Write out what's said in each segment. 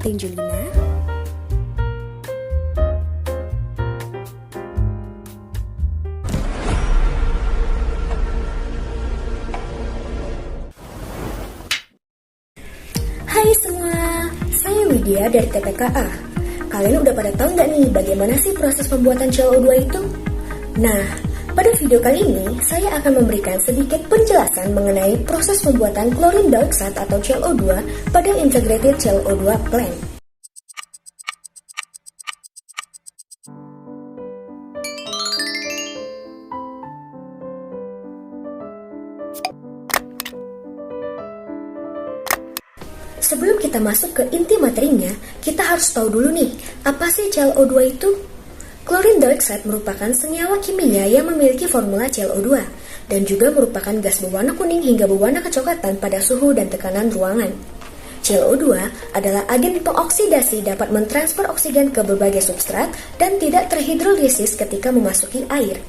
Angelina. Hai semua, saya Widya dari TPKA. Kalian udah pada tahu nggak nih bagaimana sih proses pembuatan ClO2 itu? Nah, pada video kali ini saya akan memberikan sedikit penjelasan mengenai proses pembuatan chlorine dioxide atau ClO2 pada integrated ClO2 plant. Sebelum kita masuk ke inti materinya, kita harus tahu dulu nih, apa sih ClO2 itu? Chlorine dioxide merupakan senyawa kimia yang memiliki formula ClO2 dan juga merupakan gas berwarna kuning hingga berwarna kecoklatan pada suhu dan tekanan ruangan. ClO2 adalah agen pengoksidasi, dapat mentransfer oksigen ke berbagai substrat dan tidak terhidrolisis ketika memasuki air.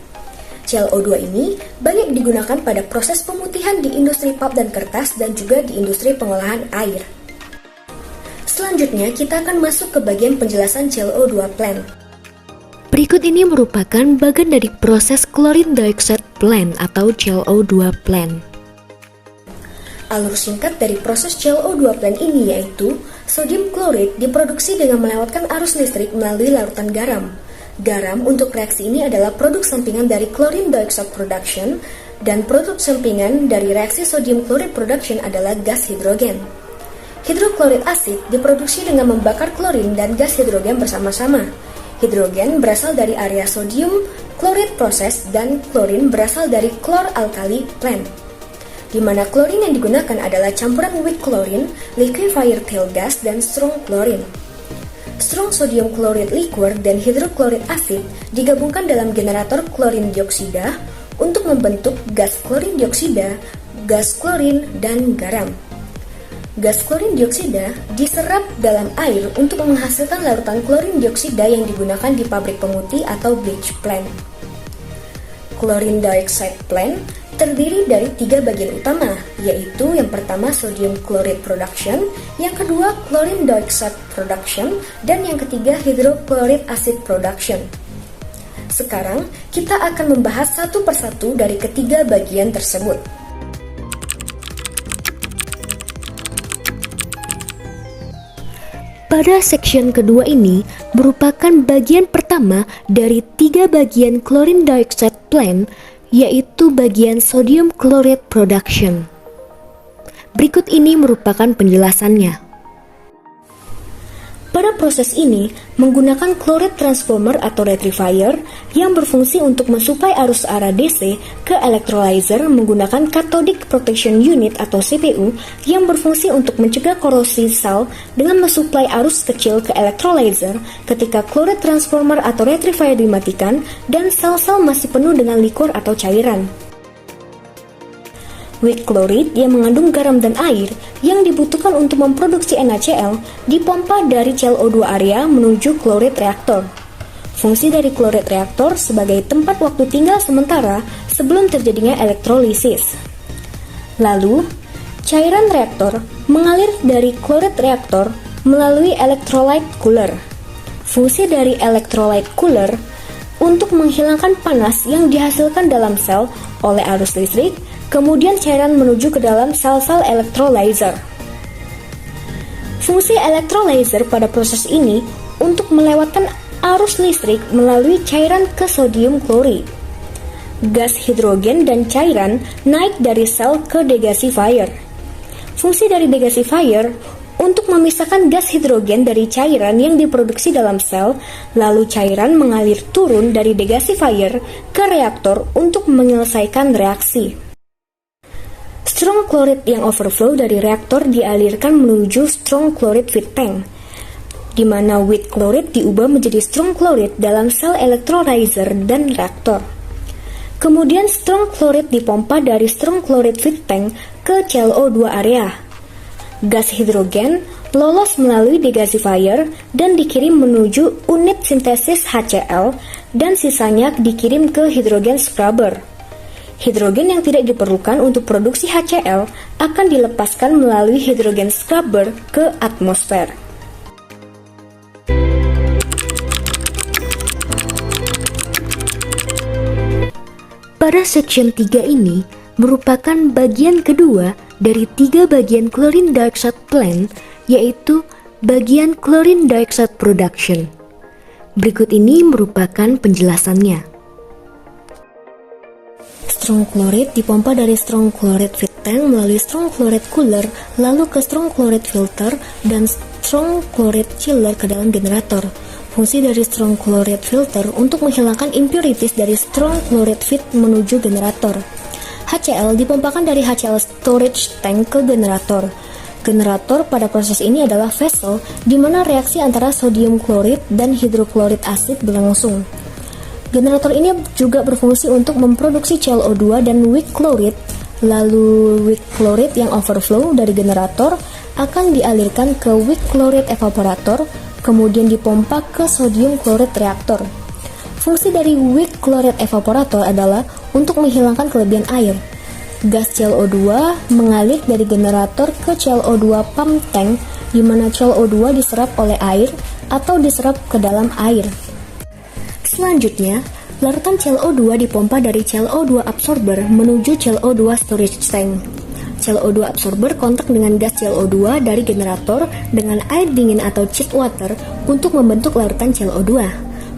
ClO2 ini banyak digunakan pada proses pemutihan di industri pulp dan kertas dan juga di industri pengolahan air. Selanjutnya, kita akan masuk ke bagian penjelasan ClO2 plant. Berikut ini merupakan bagian dari proses chlorine dioxide plant atau ClO2 plant. Alur singkat dari proses ClO2 plant ini yaitu sodium klorid diproduksi dengan melewatkan arus listrik melalui larutan garam. Garam untuk reaksi ini adalah produk sampingan dari chlorine dioxide production dan produk sampingan dari reaksi sodium klorid production adalah gas hidrogen. Hidroklorid asid diproduksi dengan membakar klorin dan gas hidrogen bersama-sama. Hidrogen berasal dari area sodium klorid proses dan klorin berasal dari chlor-alkali plant. Di mana klorin yang digunakan adalah campuran weak chlorine, liquefier tail gas, dan strong chlorine. Strong sodium chloride liquor dan hidroklorid asid digabungkan dalam generator klorin dioksida untuk membentuk gas klorin dioksida, gas klorin, dan garam. Gas klorin dioksida diserap dalam air untuk menghasilkan larutan klorin dioksida yang digunakan di pabrik pemutih atau bleach plant. Chlorine dioxide plant terdiri dari 3 bagian utama, yaitu yang pertama sodium chloride production, yang kedua chlorine dioxide production, dan yang ketiga hidrochloric acid production. Sekarang kita akan membahas satu persatu dari ketiga bagian tersebut. Pada section kedua ini merupakan bagian pertama dari 3 bagian chlorine dioxide plant, yaitu bagian sodium chloride production. Berikut ini merupakan penjelasannya. Pada proses ini, menggunakan chloride transformer atau rectifier yang berfungsi untuk mensuplai arus arah DC ke electrolyzer menggunakan cathodic protection unit atau CPU yang berfungsi untuk mencegah korosi sel dengan mensuplai arus kecil ke electrolyzer ketika chloride transformer atau rectifier dimatikan dan sel-sel masih penuh dengan likur atau cairan. Weak chloride yang mengandung garam dan air yang dibutuhkan untuk memproduksi NaCl dipompa dari ClO2 area menuju chloride reaktor. Fungsi dari chloride reaktor sebagai tempat waktu tinggal sementara sebelum terjadinya elektrolisis. Lalu, cairan reaktor mengalir dari chloride reaktor melalui electrolyte cooler. Fungsi dari electrolyte cooler untuk menghilangkan panas yang dihasilkan dalam sel oleh arus listrik. Kemudian cairan menuju ke dalam sel-sel electrolyzer. Fungsi electrolyzer pada proses ini untuk melewatkan arus listrik melalui cairan ke sodium klorid. Gas hidrogen dan cairan naik dari sel ke degasifier. Fungsi dari degasifier untuk memisahkan gas hidrogen dari cairan yang diproduksi dalam sel, lalu cairan mengalir turun dari degasifier ke reaktor untuk menyelesaikan reaksi. Strong chloride yang overflow dari reaktor dialirkan menuju strong chloride feed tank, di mana weak chloride diubah menjadi strong chloride dalam sel electrolyzer dan reaktor. Kemudian strong chloride dipompa dari strong chloride feed tank ke ClO2 area. Gas hidrogen lolos melalui degasifier dan dikirim menuju unit sintesis HCl dan sisanya dikirim ke hidrogen scrubber. Hidrogen yang tidak diperlukan untuk produksi HCl akan dilepaskan melalui hidrogen scrubber ke atmosfer. Pada section 3 ini merupakan bagian kedua dari 3 bagian chlorine dioxide plant, yaitu bagian chlorine dioxide production. Berikut ini merupakan penjelasannya. Strong chloride dipompa dari strong chloride feed tank melalui strong chloride cooler, lalu ke strong chloride filter dan strong chloride chiller ke dalam generator. Fungsi dari strong chloride filter untuk menghilangkan impurities dari strong chloride feed menuju generator. HCl dipompakan dari HCl storage tank ke generator. Generator pada proses ini adalah vessel di mana reaksi antara sodium chloride dan hidroklorid asid berlangsung. Generator ini juga berfungsi untuk memproduksi ClO2 dan weak chloride. Lalu weak chloride yang overflow dari generator akan dialirkan ke weak chloride evaporator, kemudian dipompa ke sodium chloride reaktor. Fungsi dari weak chloride evaporator adalah untuk menghilangkan kelebihan air. Gas ClO2 mengalir dari generator ke ClO2 pump tank, di mana ClO2 diserap oleh air atau diserap ke dalam air. Selanjutnya, larutan ClO2 dipompa dari ClO2 absorber menuju ClO2 storage tank. ClO2 absorber kontak dengan gas ClO2 dari generator dengan air dingin atau chilled water untuk membentuk larutan ClO2.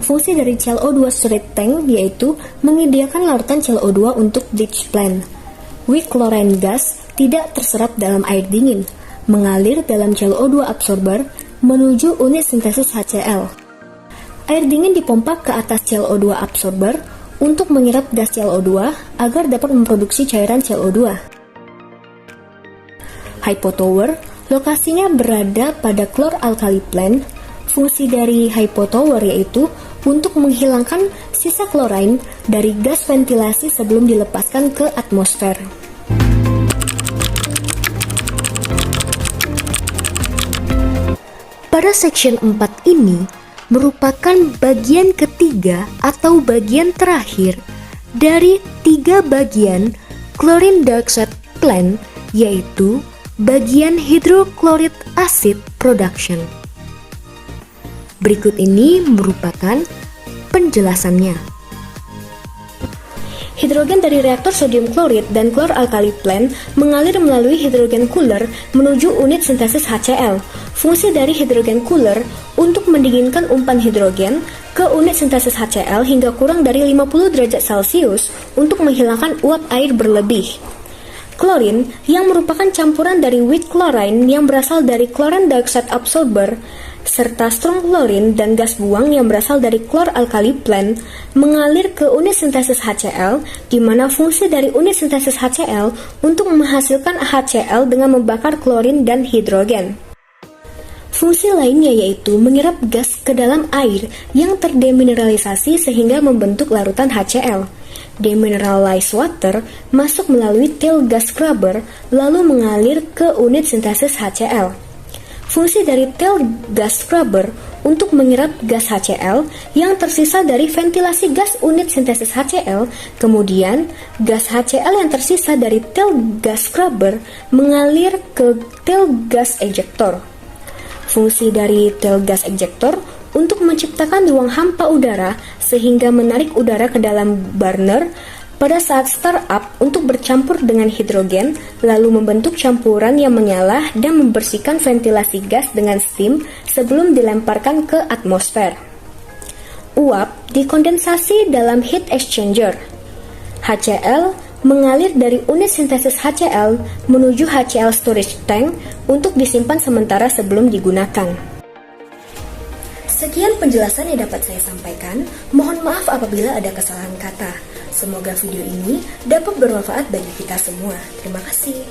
Fungsi dari ClO2 storage tank yaitu menyediakan larutan ClO2 untuk bleach plant. Weak chlorine gas tidak terserap dalam air dingin, mengalir dalam ClO2 absorber menuju unit sintesis HCl. Air dingin dipompa ke atas ClO2 absorber untuk menyerap gas ClO2 agar dapat memproduksi cairan ClO2. Hypotower, lokasinya berada pada chlor-alkali plant. Fungsi dari hypotower yaitu untuk menghilangkan sisa chlorine dari gas ventilasi sebelum dilepaskan ke atmosfer. Pada section 4 ini merupakan bagian ketiga atau bagian terakhir dari 3 bagian chlorine dioxide plant, yaitu bagian hidroklorid acid production. Berikut ini merupakan penjelasannya. Hidrogen dari reaktor sodium klorid dan chlor-alkali plant mengalir melalui hidrogen cooler menuju unit sintesis HCl. Fungsi dari hidrogen cooler untuk mendinginkan umpan hidrogen ke unit sintesis HCl hingga kurang dari 50 derajat Celcius untuk menghilangkan uap air berlebih. Klorin, yang merupakan campuran dari weak chlorine yang berasal dari chlorine dioxide absorber, serta strong chlorine dan gas buang yang berasal dari chlor-alkali plant mengalir ke unit sintesis HCl, di mana fungsi dari unit sintesis HCl untuk menghasilkan HCl dengan membakar klorin dan hidrogen. Fungsi lainnya yaitu menyerap gas ke dalam air yang terdemineralisasi sehingga membentuk larutan HCl. Demineralized water masuk melalui tail gas scrubber lalu mengalir ke unit sintesis HCl. Fungsi dari tail gas scrubber untuk menyerap gas HCl yang tersisa dari ventilasi gas unit sintesis HCl, kemudian gas HCl yang tersisa dari tail gas scrubber mengalir ke tail gas ejector. Fungsi dari tail gas ejector untuk menciptakan ruang hampa udara sehingga menarik udara ke dalam burner pada saat startup untuk bercampur dengan hidrogen, lalu membentuk campuran yang menyala dan membersihkan ventilasi gas dengan steam sebelum dilemparkan ke atmosfer. Uap dikondensasi dalam heat exchanger. HCl mengalir dari unit sintesis HCl menuju HCl storage tank untuk disimpan sementara sebelum digunakan. Sekian penjelasan yang dapat saya sampaikan. Mohon maaf apabila ada kesalahan kata. Semoga video ini dapat bermanfaat bagi kita semua. Terima kasih.